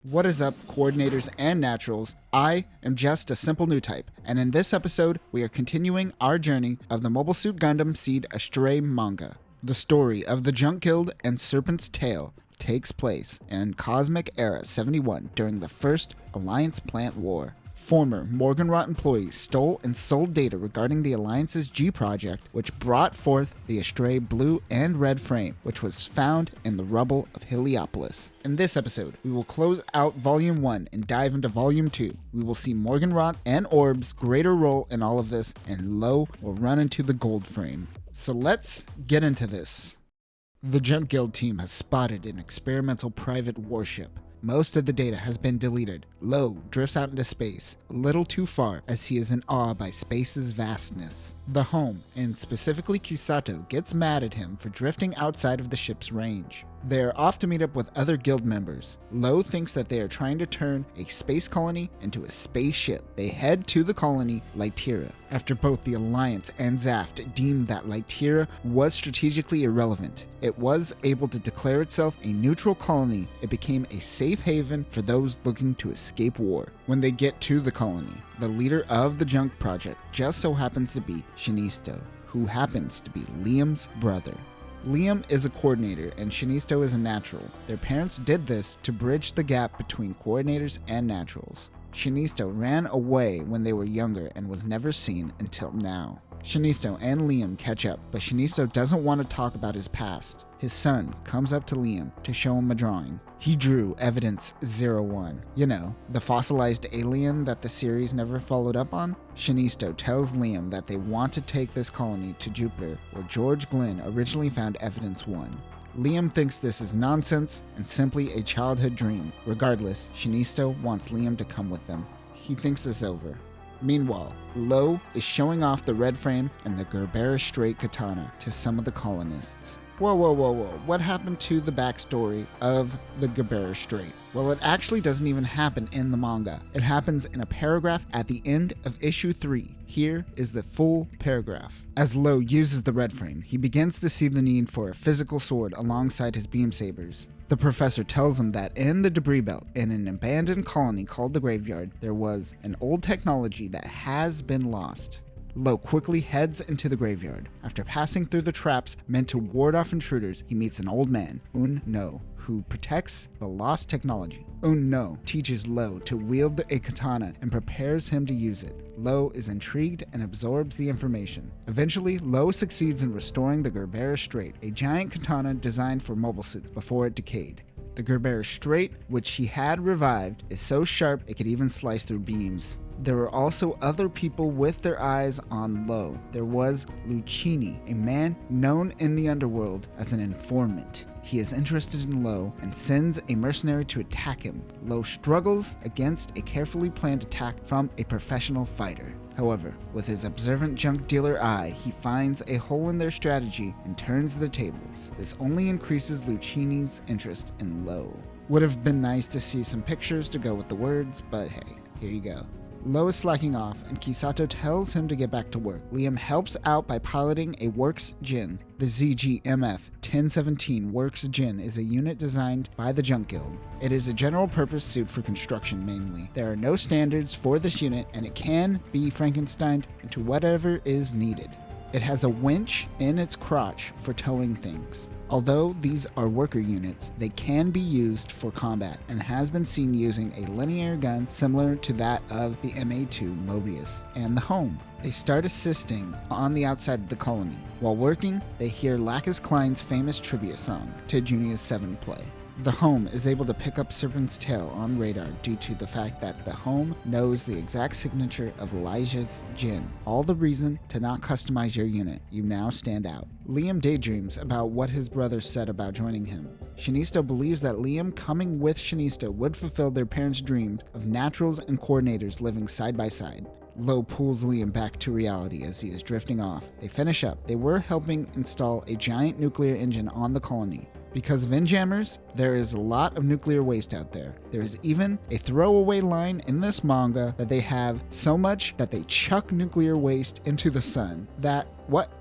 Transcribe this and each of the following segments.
What is up, coordinators and naturals? I am just a simple new type, and in this episode, we are continuing our journey of the Mobile Suit Gundam Seed Astray manga. The story of the Junk Guild and Serpent's Tail takes place in Cosmic Era 71 during the First Alliance Plant War. Former Morgenrot employees stole and sold data regarding the Alliance's G project, which brought forth the Astray blue and red frame, which was found in the rubble of Heliopolis. In this episode, we will close out Volume 1 and dive into Volume 2. We will see Morgenrot and Orb's greater role in all of this, and Lo will run into the gold frame. So let's get into this. The Junk Guild team has spotted an experimental private warship. Most of the data has been deleted. Lo drifts out into space, a little too far as he is in awe by space's vastness. The home, and specifically Kisato, gets mad at him for drifting outside of the ship's range. They are off to meet up with other guild members. Lo thinks that they are trying to turn a space colony into a spaceship. They head to the colony Lytira. After both the Alliance and Zaft deemed that Lytira was strategically irrelevant, it was able to declare itself a neutral colony. It became a safe haven for those looking to escape war. When they get to the colony, the leader of the Junk Project just so happens to be Shinisto, who happens to be Liam's brother. Liam is a coordinator and Shinisto is a natural. Their parents did this to bridge the gap between coordinators and naturals. Shinisto ran away when they were younger and was never seen until now. Shinisto and Liam catch up, but Shinisto doesn't want to talk about his past. His son comes up to Liam to show him a drawing. He drew Evidence 01. You know, the fossilized alien that the series never followed up on? Shinisto tells Liam that they want to take this colony to Jupiter, where George Glenn originally found Evidence 1. Liam thinks this is nonsense and simply a childhood dream. Regardless, Shinisto wants Liam to come with them. He thinks this over. Meanwhile, Lo is showing off the red frame and the Gerbera straight katana to some of the colonists. Whoa, what happened to the backstory of the Gerbera Strait? Well, it actually doesn't even happen in the manga. It happens in a paragraph at the end of issue 3. Here is the full paragraph. As Lo uses the red frame, he begins to see the need for a physical sword alongside his beam sabers. The professor tells him that in the debris belt, in an abandoned colony called the Graveyard, there was an old technology that has been lost. Lo quickly heads into the graveyard. After passing through the traps meant to ward off intruders, he meets an old man, Un-No, who protects the lost technology. Un-No teaches Lo to wield a katana and prepares him to use it. Lo is intrigued and absorbs the information. Eventually, Lo succeeds in restoring the Gerbera Strait, a giant katana designed for mobile suits before it decayed. The Gerbera Strait, which he had revived, is so sharp it could even slice through beams. There were also other people with their eyes on Lo. There was Lucchini, a man known in the underworld as an informant. He is interested in Lo and sends a mercenary to attack him. Lo struggles against a carefully planned attack from a professional fighter. However, with his observant junk dealer eye, he finds a hole in their strategy and turns the tables. This only increases Lucchini's interest in Lo. Would have been nice to see some pictures to go with the words, but hey, here you go. Lo is slacking off, and Kisato tells him to get back to work. Liam helps out by piloting a Works Jin. The ZG-MF-1017 Works Jin is a unit designed by the Junk Guild. It is a general-purpose suit for construction mainly. There are no standards for this unit, and it can be Frankensteined into whatever is needed. It has a winch in its crotch for towing things. Although these are worker units, they can be used for combat and has been seen using a linear gun similar to that of the MA2 Mobius and the Home. They start assisting on the outside of the colony. While working, they hear Lacus Klein's famous tribute song to Junia's 7 play. The Home is able to pick up Serpent's Tail on radar due to the fact that the Home knows the exact signature of Elijah's Jin. All the reason to not customize your unit. You now stand out. Liam daydreams about what his brother said about joining him. Shinisto believes that Liam coming with Shinisto would fulfill their parents' dreams of naturals and coordinators living side by side. Lo pulls Liam back to reality as he is drifting off. They finish up. They were helping install a giant nuclear engine on the colony. Because of Windjammers, there is a lot of nuclear waste out there. There is even a throwaway line in this manga that they have so much that they chuck nuclear waste into the sun. That, what?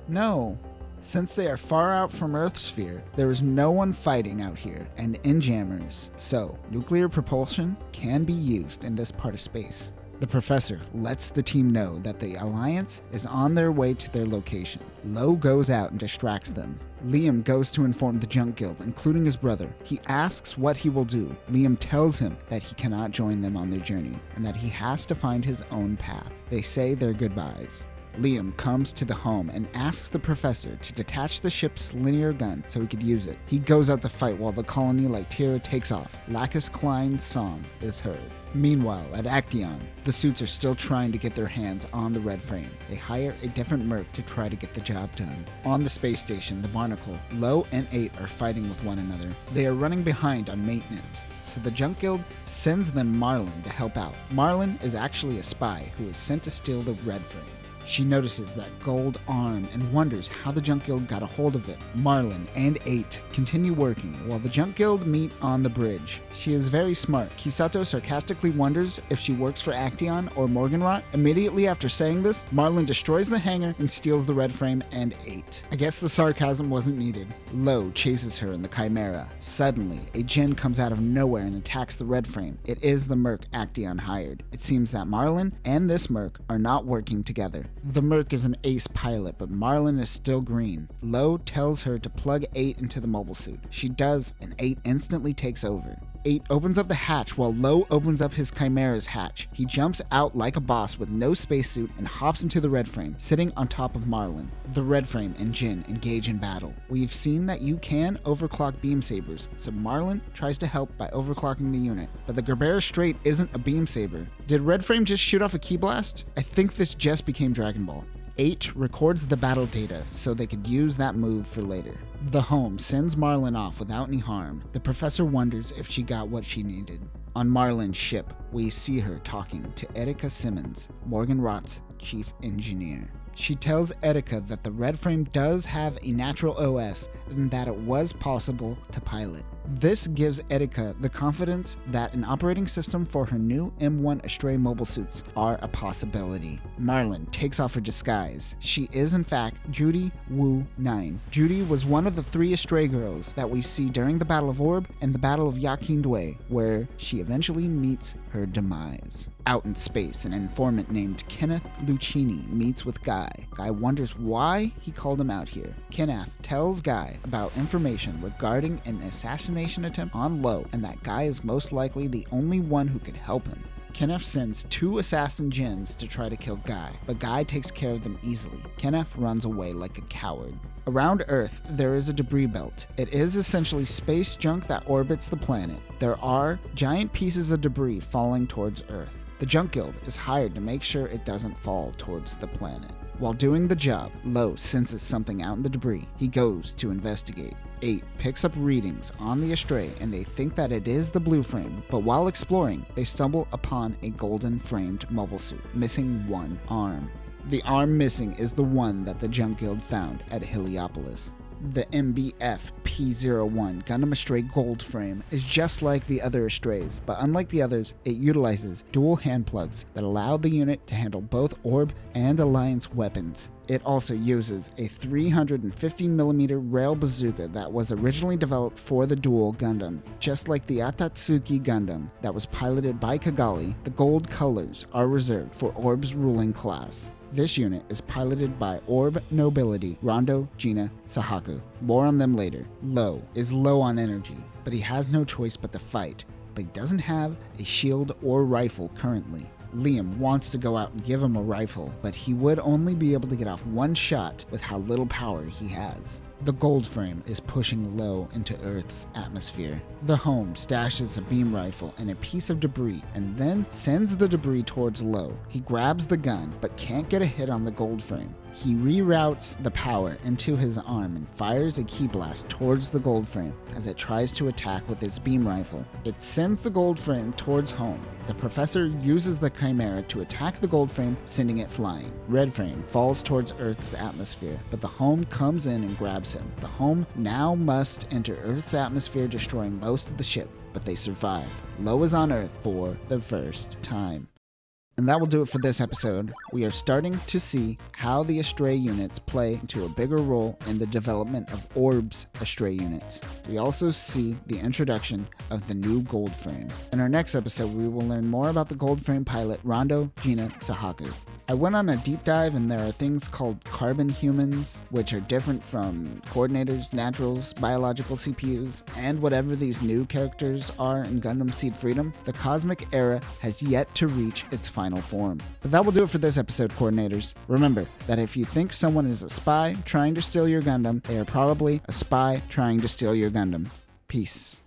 No. Since they are far out from Earth's sphere, there is no one fighting out here and in jammers, so nuclear propulsion can be used in this part of space. The professor lets the team know that the Alliance is on their way to their location. Lo goes out and distracts them. Liam goes to inform the Junk Guild, including his brother. He asks what he will do. Liam tells him that he cannot join them on their journey and that he has to find his own path. They say their goodbyes. Liam comes to the home and asks the professor to detach the ship's linear gun so he could use it. He goes out to fight while the colony like Tira takes off. Lacus Klein's song is heard. Meanwhile, at Acon, the suits are still trying to get their hands on the red frame. They hire a different merc to try to get the job done. On the space station, the Barnacle, Lo and 8 are fighting with one another. They are running behind on maintenance, so the Junk Guild sends them Marlin to help out. Marlin is actually a spy who is sent to steal the red frame. She notices that gold arm and wonders how the Junk Guild got a hold of it. Marlin and 8 continue working while the Junk Guild meet on the bridge. She is very smart. Kisato sarcastically wonders if she works for Acon or Morgenrot. Immediately after saying this, Marlin destroys the hangar and steals the red frame and 8. I guess the sarcasm wasn't needed. Lo chases her in the Chimera. Suddenly, a Jin comes out of nowhere and attacks the red frame. It is the merc Acon hired. It seems that Marlin and this merc are not working together. The merc is an ace pilot, but Marlin is still green. Lo tells her to plug 8 into the mobile suit. She does, and 8 instantly takes over. 8 opens up the hatch while Lo opens up his Chimera's hatch. He jumps out like a boss with no spacesuit and hops into the red frame, sitting on top of Marlin. The red frame and Jin engage in battle. We've seen that you can overclock beam sabers, so Marlin tries to help by overclocking the unit. But the Gerbera Strait isn't a beam saber. Did red frame just shoot off a key blast? I think this just became Dragon Ball. 8 records the battle data so they could use that move for later. The home sends Marlin off without any harm. The professor wonders if she got what she needed. On Marlin's ship, we see her talking to Erika Simmons, Morgenrot's chief engineer. She tells Erika that the red frame does have a natural OS and that it was possible to pilot. This gives Erika the confidence that an operating system for her new M1 Astray mobile suits are a possibility. Marlin takes off her disguise. She is in fact Judy Wu 9. Judy was one of the 3 Astray girls that we see during the Battle of Orb and the Battle of Yakindwe, where she eventually meets her demise. Out in space, an informant named Kenneth Lucchini meets with Guy. Guy wonders why he called him out here. Kenneth tells Guy about information regarding an assassination attempt on Lo, and that Guy is most likely the only one who could help him. Kenneth sends 2 assassin Jins to try to kill Guy, but Guy takes care of them easily. Kenneth runs away like a coward. Around Earth, there is a debris belt. It is essentially space junk that orbits the planet. There are giant pieces of debris falling towards Earth. The Junk Guild is hired to make sure it doesn't fall towards the planet. While doing the job, Lo senses something out in the debris. He goes to investigate. 8 picks up readings on the Astray and they think that it is the blue frame, but while exploring, they stumble upon a golden framed mobile suit, missing one arm. The arm missing is the one that the Junk Guild found at Heliopolis. The MBF-P01 Gundam Astray Gold Frame is just like the other Astrays, but unlike the others, it utilizes dual hand plugs that allow the unit to handle both Orb and Alliance weapons. It also uses a 350mm rail bazooka that was originally developed for the dual Gundam. Just like the Atatsuki Gundam that was piloted by Kigali, the gold colors are reserved for Orb's ruling class. This unit is piloted by Orb Nobility, Rondo, Gina, Sahaku. More on them later. Lo is low on energy, but he has no choice but to fight. But he doesn't have a shield or rifle currently. Liam wants to go out and give him a rifle, but he would only be able to get off one shot with how little power he has. The gold frame is pushing Lo into Earth's atmosphere. The home stashes a beam rifle and a piece of debris and then sends the debris towards Lo. He grabs the gun but can't get a hit on the gold frame. He reroutes the power into his arm and fires a key blast towards the gold frame as it tries to attack with his beam rifle. It sends the gold frame towards home. The professor uses the Chimera to attack the gold frame, sending it flying. Red frame falls towards Earth's atmosphere, but the home comes in and grabs him. The home now must enter Earth's atmosphere, destroying most of the ship, but they survive. Lo is on Earth for the first time. And that will do it for this episode. We are starting to see how the Astray units play into a bigger role in the development of Orb's Astray units. We also see the introduction of the new Gold Frame. In our next episode, we will learn more about the Gold Frame pilot Rondo Gina Sahaku. I went on a deep dive, and there are things called carbon humans, which are different from coordinators, naturals, biological CPUs, and whatever these new characters are in Gundam Seed Freedom. The cosmic era has yet to reach its final form. But that will do it for this episode, coordinators. Remember that if you think someone is a spy trying to steal your Gundam, they are probably a spy trying to steal your Gundam. Peace.